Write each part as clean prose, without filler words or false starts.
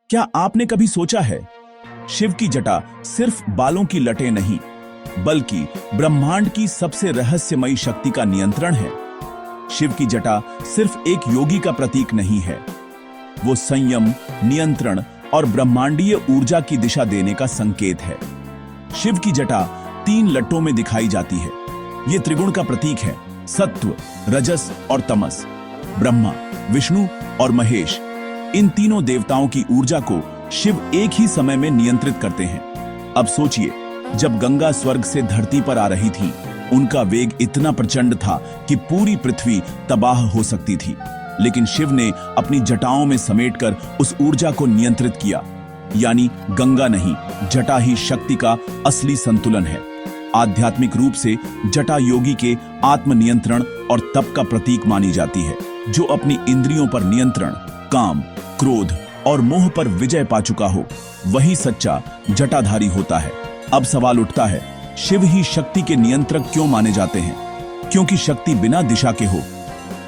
क्या आपने कभी सोचा है, शिव की जटा सिर्फ बालों की लटें नहीं, बल्कि ब्रह्मांड की सबसे रहस्यमयी शक्ति का नियंत्रण है। शिव की जटा सिर्फ एक योगी का प्रतीक नहीं है, वो संयम, नियंत्रण और ब्रह्मांडीय ऊर्जा की दिशा देने का संकेत है। शिव की जटा 3 लट्टों में दिखाई जाती है। ये त्रिगुण का प्रतीक है, सत्व, रजस और तमस। ब्रह्मा, विष्णु और महेश, इन तीनों देवताओं की ऊर्जा को शिव एक ही समय में नियंत्रित करते हैं। अब सोचिए, जब गंगा स्वर्ग से धरती पर आ रही थी, उनका वेग इतना प्रचंड था कि पूरी पृथ्वी तबाह हो सकती थी, लेकिन शिव ने अपनी जटाओं में समेटकर उस ऊर्जा को नियंत्रित किया। यानी गंगा नहीं, जटा ही शक्ति का असली संतुलन है। आध्यात्मिक रूप से जटा योगी के आत्मनियंत्रण और तप का प्रतीक मानी जाती है। जो अपनी इंद्रियों पर नियंत्रण, काम, क्रोध और मोह पर विजय पा चुका हो, वही सच्चा जटाधारी होता है। अब सवाल उठता है, शिव ही शक्ति के नियंत्रक क्यों माने जाते हैं? क्योंकि शक्ति बिना दिशा के हो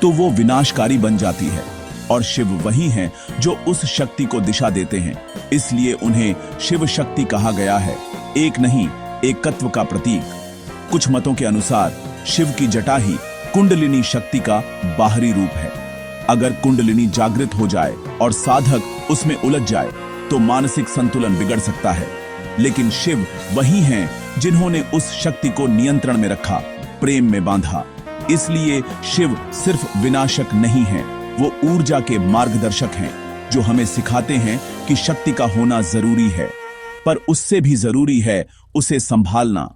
तो वो विनाशकारी बन जाती है, और शिव वही हैं जो उस शक्ति को दिशा देते हैं। इसलिए उन्हें शिव शक्ति कहा गया है, एक नहीं, एकत्व का प्रतीक। कुछ मतों के अनुसार शिव की जटा ही कुंडलिनी शक्ति का बाहरी रूप है। अगर कुंडलिनी जागृत हो जाए और साधक उसमें उलझ जाए तो मानसिक संतुलन बिगड़ सकता है। लेकिन शिव वही हैं जिन्होंने उस शक्ति को नियंत्रण में रखा, प्रेम में बांधा। इसलिए शिव सिर्फ विनाशक नहीं है, वो ऊर्जा के मार्गदर्शक हैं, जो हमें सिखाते हैं कि शक्ति का होना जरूरी है, पर उससे भी जरूरी है उसे संभालना।